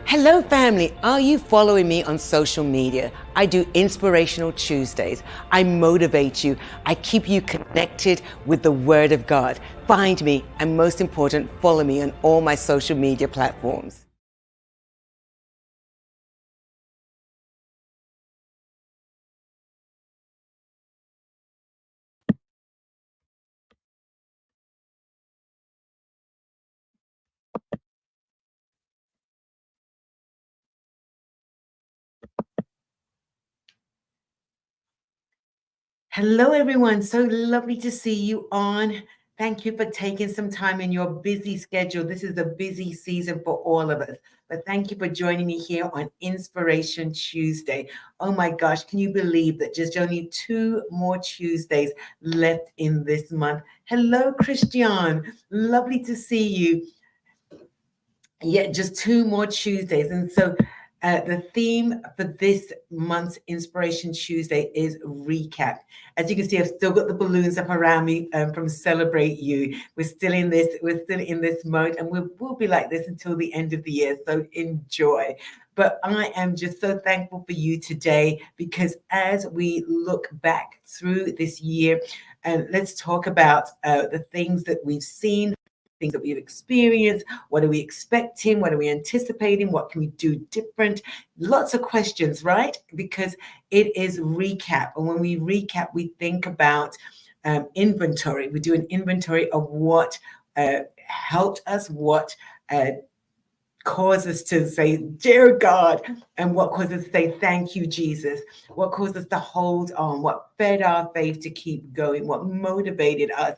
Hello, family. Are you following me on social media? I do Inspirational Tuesdays. I motivate you. I keep you connected with the Word of God. Find me, and most important, follow me on all my social media platforms. Hello, everyone. So lovely to see you on. Thank you for taking some time in your busy schedule. This is a busy season for all of us. But thank you for joining me here on Inspiration Tuesday. Oh my gosh, can you believe that just only 2 more Tuesdays left in this month? Hello, Christian. Lovely to see you. Yeah, just 2 more Tuesdays. And so the theme for this month's Inspiration Tuesday is recap. As you can see, I've still got the balloons up around me from Celebrate You. We're still in this mode, and we'll be like this until the end of the year. So enjoy. But I am just so thankful for you today, because as we look back through this year, and let's talk about the things that we've seen, things that we've experienced. What are we expecting? What are we anticipating? What can we do different? Lots of questions, right? Because it is recap. And when we recap, we think about inventory. We do an inventory of what helped us, what cause us to say, dear God, and what caused us to say, thank you, Jesus, what caused us to hold on, what fed our faith to keep going, what motivated us.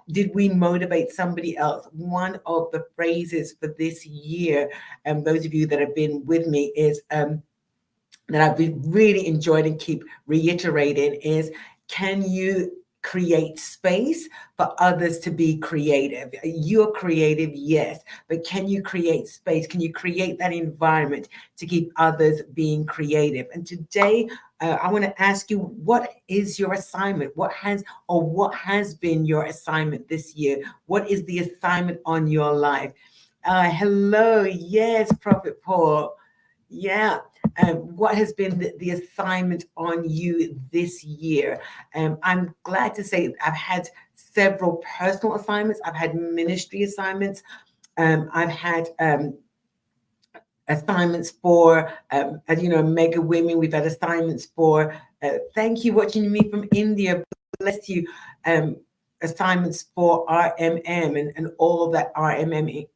Did we motivate somebody else? One of the phrases for this year, and those of you that have been with me, is that I've really enjoyed and keep reiterating is, can you create space for others to be creative? You're creative, yes, but can you create space? Can you create that environment to keep others being creative? And today, I want to ask you, what is your assignment? What has been your assignment this year? What is the assignment on your life? Hello, yes, Prophet Paul. Yeah. What has been the assignment on you this year? I'm glad to say I've had several personal assignments. I've had ministry assignments. I've had assignments for, as you know, Mega Women. We've had assignments for, thank you, watching me from India. Bless you. Assignments for RMM and all of that RMM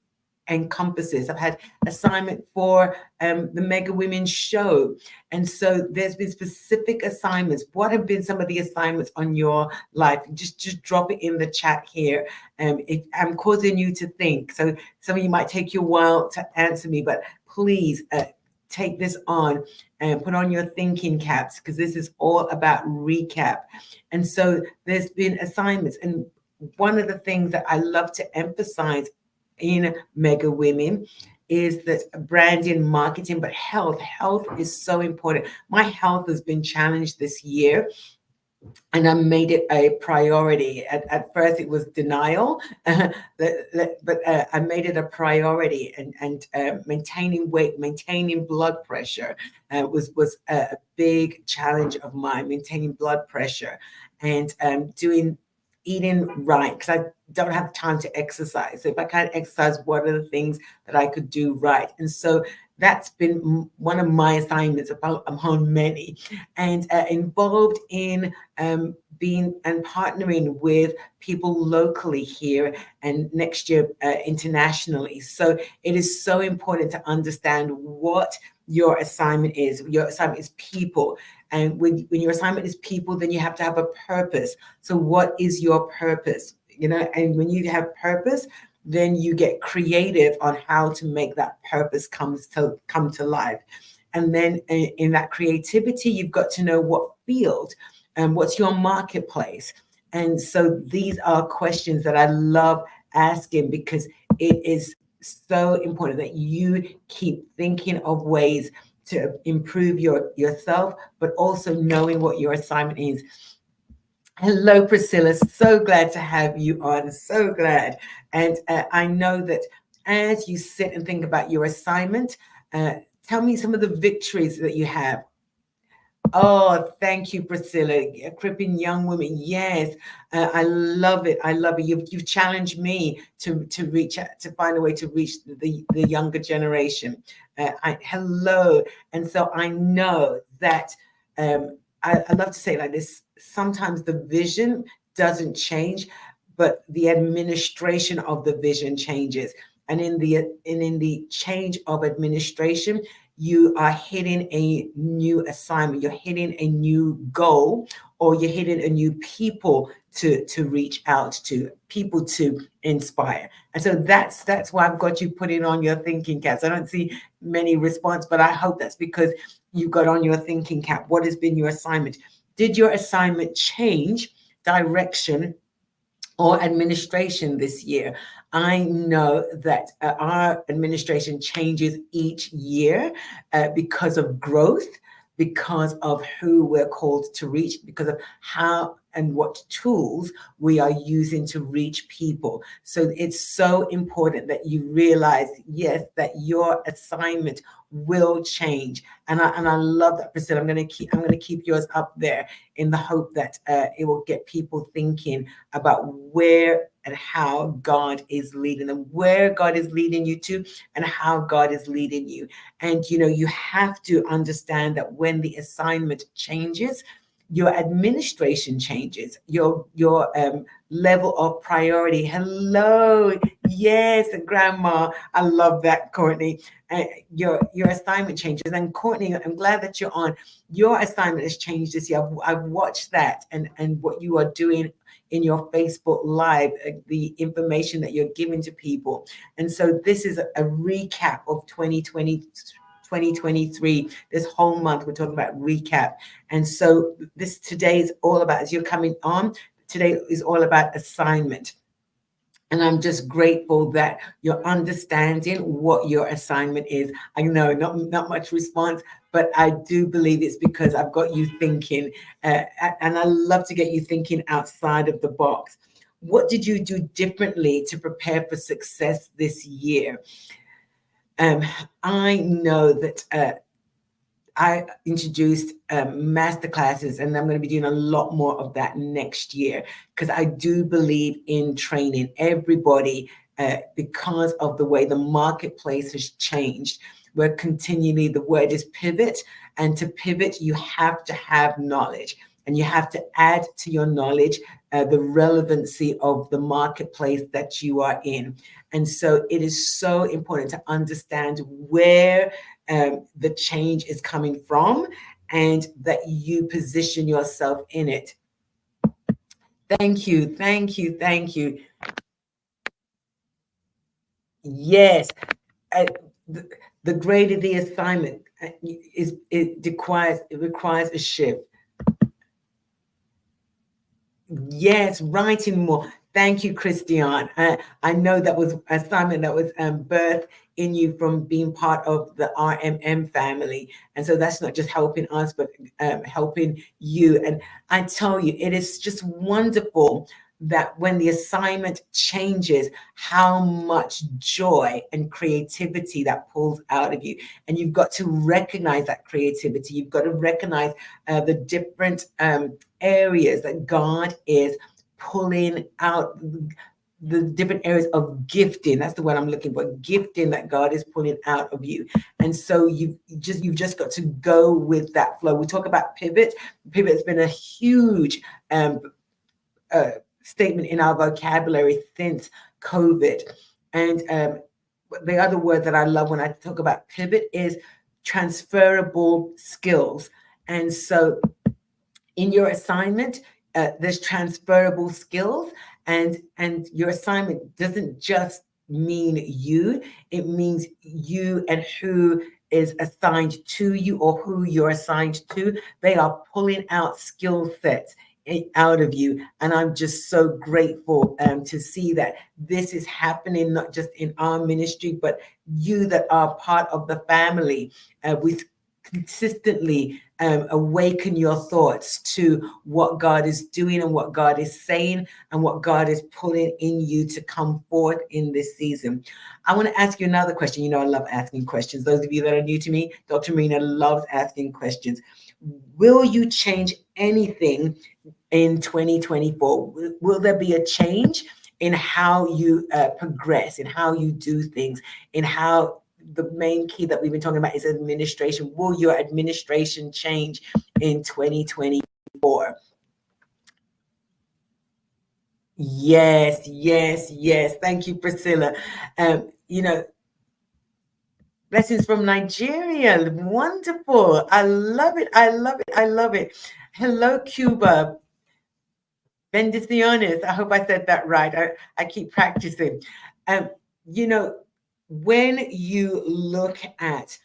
encompasses. I've had assignment for the Mega Women show. And so there's been specific assignments. What have been some of the assignments on your life? Just drop it in the chat here. I'm causing you to think. So some of you might take you a while to answer me, but please take this on and put on your thinking caps, because this is all about recap. And so there's been assignments. And one of the things that I love to emphasize in Mega Women is that branding, marketing, but health is so important. My health has been challenged this year, and I made it a priority. At first it was denial, but I made it a priority, and maintaining weight, maintaining blood pressure was a big challenge of mine, maintaining blood pressure, and eating right, because I don't have time to exercise. So if I can't exercise, what are the things that I could do right? And so that's been one of my assignments, among many, and involved in being and partnering with people locally here and next year internationally. So it is so important to understand what your assignment is. Your assignment is people. And when your assignment is people, then you have to have a purpose. So what is your purpose? And when you have purpose, then you get creative on how to make that purpose come to life. And then in that creativity, you've got to know what field and what's your marketplace. And so these are questions that I love asking, because it is so important that you keep thinking of ways to improve yourself, but also knowing what your assignment is. Hello, Priscilla. So glad to have you on. So glad. And I know that as you sit and think about your assignment, Tell me some of the victories that you have. Oh, thank you, Priscilla. Equipping young women. Yes, I love it. I love it. You've challenged me to reach out, to find a way to reach the younger generation. Hello, and so I know that I love to say it like this. Sometimes the vision doesn't change, but the administration of the vision changes. And in the change of administration, you are hitting a new assignment, you're hitting a new goal, or you're hitting a new people to reach out to, people to inspire. And so that's why I've got you putting on your thinking caps. I don't see many response, but I hope that's because you got on your thinking cap. What has been your assignment? Did your assignment change direction or administration this year? I know that our administration changes each year because of growth, because of who we're called to reach, because of how and what tools we are using to reach people. So it's so important that you realize, yes, that your assignment will change. And I love that, Priscilla. I'm going to keep yours up there in the hope that it will get people thinking about where and how God is leading them, where God is leading you to, and how God is leading you. And you have to understand that when the assignment changes, your administration changes, your level of priority. Hello, yes, Grandma. I love that, Courtney. Your assignment changes. And Courtney, I'm glad that you're on. Your assignment has changed this year. I've watched that and what you are doing in your Facebook Live, the information that you're giving to people. And so this is a recap of 2023. This whole month we're talking about recap. And so today is all about, as you're coming on, today is all about assignment. And I'm just grateful that you're understanding what your assignment is. I know not much response, but I do believe it's because I've got you thinking, and I love to get you thinking outside of the box. What did you do differently to prepare for success this year? I know that I introduced master classes, and I'm going to be doing a lot more of that next year because I do believe in training everybody because of the way the marketplace has changed. We're continually, the word is pivot, and to pivot, you have to have knowledge, and you have to add to your knowledge the relevancy of the marketplace that you are in. And so it is so important to understand where the change is coming from and that you position yourself in it. Thank you, thank you, thank you. Yes, the greater the assignment it requires a shift. Yes, writing more. Thank you, Christian. I know that was assignment that was birthed in you from being part of the RMM family. And so that's not just helping us, but helping you. And I tell you, it is just wonderful that when the assignment changes, how much joy and creativity that pulls out of you. And you've got to recognize that creativity. You've got to recognize the different areas that God is pulling out, the different areas of gifting. That's the word I'm looking for, gifting that God is pulling out of you. And so you've just got to go with that flow. We talk about pivot. Pivot has been a huge statement in our vocabulary since COVID. And the other word that I love when I talk about pivot is transferable skills. And so in your assignment, there's transferable skills, and your assignment doesn't just mean you, it means you and who is assigned to you or who you're assigned to. They are pulling out skill sets out of you. And I'm just so grateful to see that this is happening, not just in our ministry, but you that are part of the family. We consistently awaken your thoughts to what God is doing and what God is saying and what God is putting in you to come forth in this season. I want to ask you another question. You know, I love asking questions. Those of you that are new to me, Dr. Marina loves asking questions. Will you change anything in 2024? Will there be a change in how you progress, in how you do things, in how the main key that we've been talking about is administration? Will your administration change in 2024? Yes, yes, yes. Thank you, Priscilla. You know, blessings from Nigeria. Wonderful. I love it. I love it. I love it. Hello, Cuba. Bendiciones. I hope I said that right. I keep practicing. Um, you know, when you look at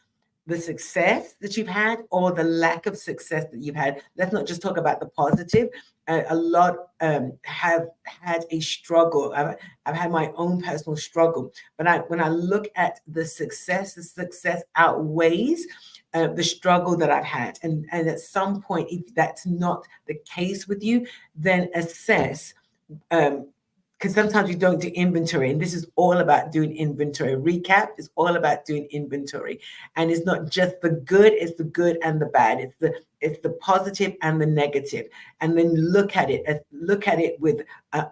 the success that you've had or the lack of success that you've had, let's not just talk about the positive. A lot have had a struggle. I've had my own personal struggle, but when I look at the success outweighs the struggle that I've had. And at some point, if that's not the case with you, then assess. Because sometimes we don't do inventory, and this is all about doing inventory. Recap is all about doing inventory, and it's not just the good; it's the good and the bad. It's the positive and the negative, and then look at it with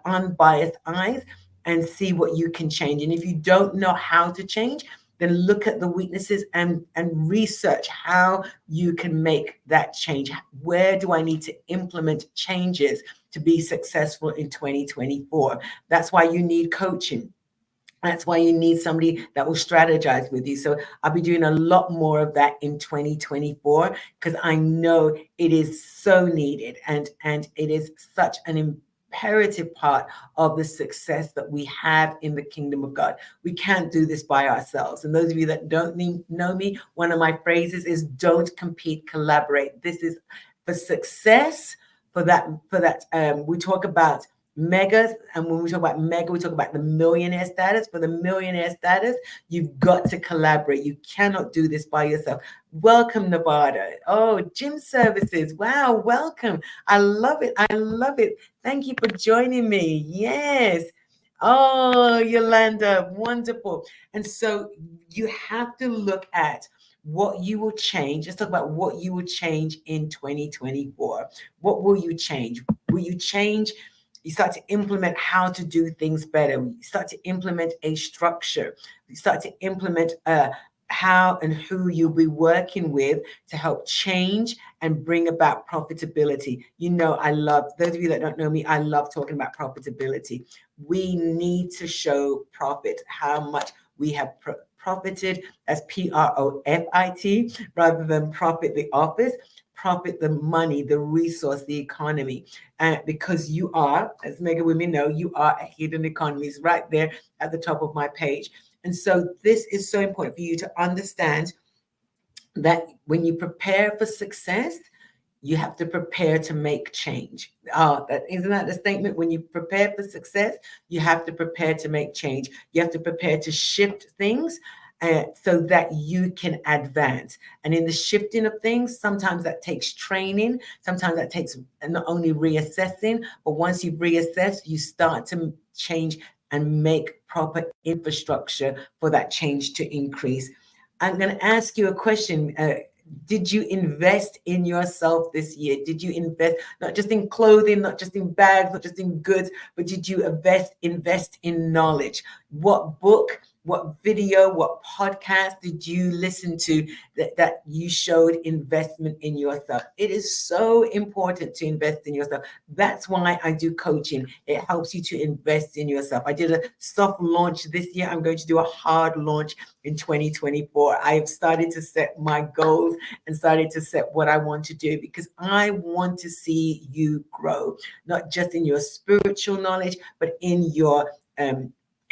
unbiased eyes and see what you can change. And if you don't know how to change, then look at the weaknesses and research how you can make that change. Where do I need to implement changes to be successful in 2024? That's why you need coaching. That's why you need somebody that will strategize with you. So I'll be doing a lot more of that in 2024 because I know it is so needed and it is such an imperative part of the success that we have in the kingdom of God. We can't do this by ourselves. And those of you that don't know me, one of my phrases is don't compete, collaborate. This is for success. For that, we talk about megas, and when we talk about mega, we talk about the millionaire status. For the millionaire status, you've got to collaborate. You cannot do this by yourself. Welcome, Nevada. Oh, gym services. Wow, welcome. I love it. I love it. Thank you for joining me. Yes. Oh, Yolanda, wonderful. And so you have to look at what you will change. Let's talk about what you will change in 2024. What will you change? Will you change? You start to implement how to do things better. You start to implement a structure. You start to implement how and who you'll be working with to help change and bring about profitability. You know, I love, those of you that don't know me, I love talking about profitability. We need to show profit, how much we have profited, as profit, rather than profit the office. Profit the money, the resource, the economy. Because you are, as Mega Women know, you are a hidden economy. It's right there at the top of my page. And so this is so important for you to understand that when you prepare for success, you have to prepare to make change. Isn't that the statement? When you prepare for success, you have to prepare to make change. You have to prepare to shift things so that you can advance. And in the shifting of things, sometimes that takes training. Sometimes that takes not only reassessing, but once you've reassessed, you start to change and make proper infrastructure for that change to increase. I'm going to ask you a question. Did you invest in yourself this year? Did you invest not just in clothing, not just in bags, not just in goods, but did you invest in knowledge? What book, what video, what podcast did you listen to that you showed investment in yourself? It is so important to invest in yourself. That's why I do coaching. It helps you to invest in yourself. I did a soft launch this year. I'm going to do a hard launch in 2024. I have started to set my goals and started to set what I want to do because I want to see you grow, not just in your spiritual knowledge, but in your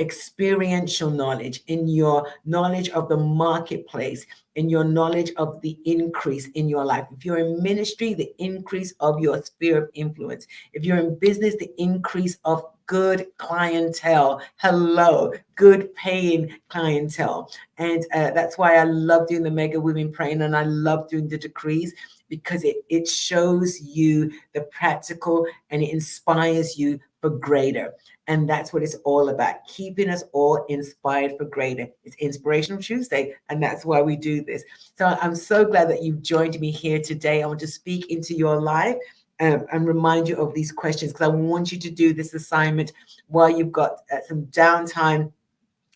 experiential knowledge, in your knowledge of the marketplace, in your knowledge of the increase in your life. If you're in ministry, the increase of your sphere of influence. If you're in business, the increase of good clientele. Hello, good paying clientele. And that's why I love doing the Mega Women Praying, and I love doing the decrees, because it shows you the practical and it inspires you for greater. And that's what it's all about, keeping us all inspired for greater. It's Inspirational Tuesday, and that's why we do this. So I'm so glad that you've joined me here today. I want to speak into your life and remind you of these questions, because I want you to do this assignment while you've got some downtime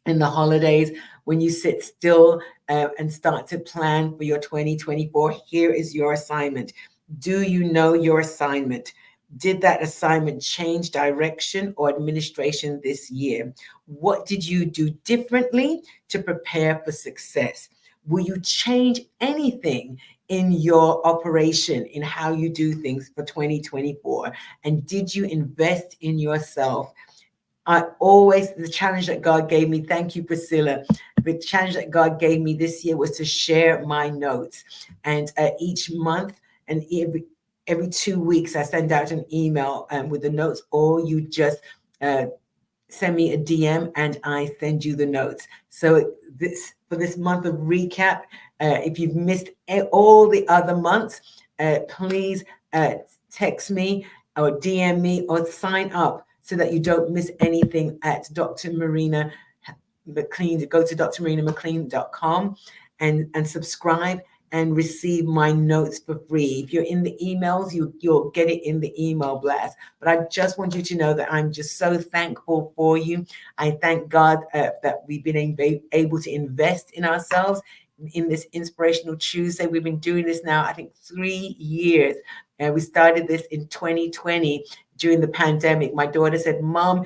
in the holidays, when you sit still and start to plan for your 2024. Here is your assignment. Do you know your assignment? Did that assignment change direction or administration this year? What did you do differently to prepare for success? Will you change anything in your operation, in how you do things for 2024? And did you invest in yourself? The challenge that God gave me, thank you, Priscilla. The challenge that God gave me this year was to share my notes. And each month and every 2 weeks, I send out an email with the notes, or you just send me a DM and I send you the notes. So for this month of recap, if you've missed all the other months, please text me or DM me or sign up so that you don't miss anything at Dr. Marina McLean. Go to drmarinamclean.com and subscribe and receive my notes for free. If you're in the emails, you'll get it in the email blast. But I just want you to know that I'm just so thankful for you. I thank God that we've been able to invest in ourselves in this Inspirational Tuesday. We've been doing this now, I think, 3 years. We started this in 2020 during the pandemic. My daughter said, Mom,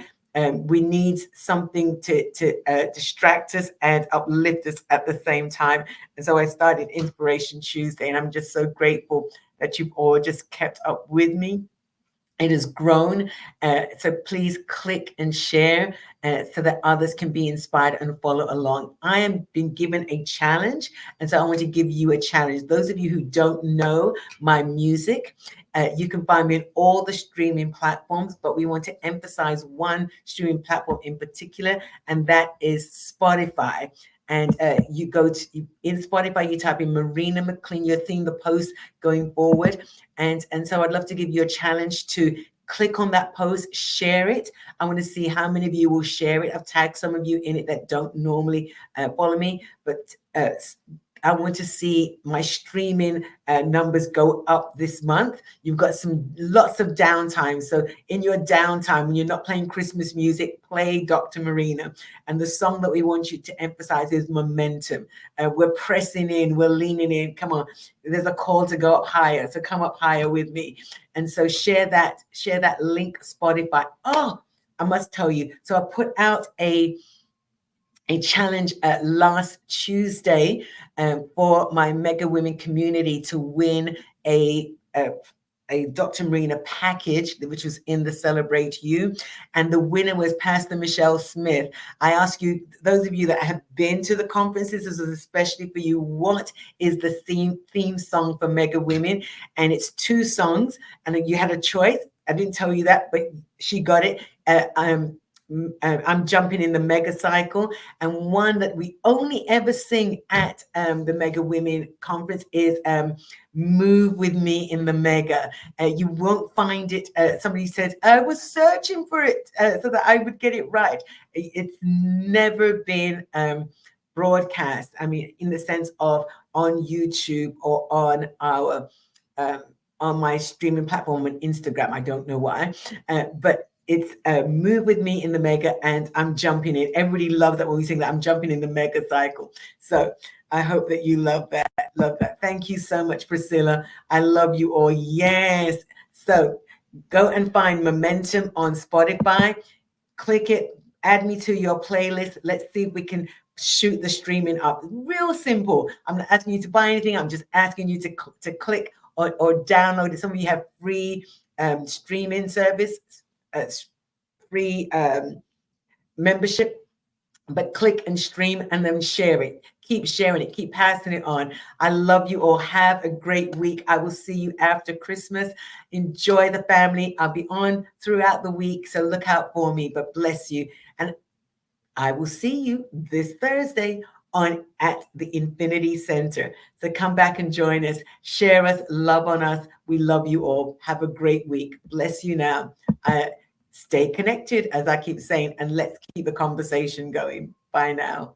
we need something to distract us and uplift us at the same time. And so I started Inspiration Tuesday, and I'm just so grateful that you've all just kept up with me. It has grown. So please click and share so that others can be inspired and follow along. I am been given a challenge, and so I want to give you a challenge. Those of you who don't know my music, you can find me on all the streaming platforms, but we want to emphasize one streaming platform in particular, and that is Spotify. And you go to in Spotify, you type in Marina McLean, you're seeing the post going forward. And so I'd love to give you a challenge to click on that post, share it. I want to see how many of you will share it. I've tagged some of you in it that don't normally follow me, but I want to see my streaming numbers go up this month. You've got lots of downtime. So in your downtime, when you're not playing Christmas music, play Dr. Marina. And the song that we want you to emphasize is Momentum. We're pressing in, we're leaning in. Come on, there's a call to go up higher. So come up higher with me. And so share that link, Spotify. Oh, I must tell you. So I put out a challenge last Tuesday for my Mega Women community to win a Dr. Marina package, which was in the Celebrate You. And the winner was Pastor Michelle Smith. I ask you, those of you that have been to the conferences, this is especially for you, what is the theme song for Mega Women? And it's 2 songs, and you had a choice. I didn't tell you that, but she got it. I'm jumping in the mega cycle, and one that we only ever sing at the Mega Women Conference is Move With Me in the Mega. You won't find it. Somebody says, I was searching for it so that I would get it right. It's never been broadcast, I mean, in the sense of on YouTube or on our on my streaming platform on Instagram. I don't know why, but it's Move With Me in the Mega, and I'm jumping in. Everybody loves that when we sing that. I'm jumping in the mega cycle. So I hope that you love that. Love that. Thank you so much, Priscilla. I love you all. Yes. So go and find Momentum on Spotify. Click it. Add me to your playlist. Let's see if we can shoot the streaming up. Real simple. I'm not asking you to buy anything. I'm just asking you to click or download it. Some of you have free streaming service. Free membership. but click and stream and then share it. Keep sharing it, keep passing it on. I love you all. Have a great week. I will see you after Christmas. Enjoy the family. I'll be on throughout the week, so look out for me, but bless you. And I will see you this Thursday on at the Infinity Center. So come back and join us. Share us, love on us. We love you all. Have a great week. Bless you now. Stay connected, as I keep saying, and let's keep the conversation going. Bye now.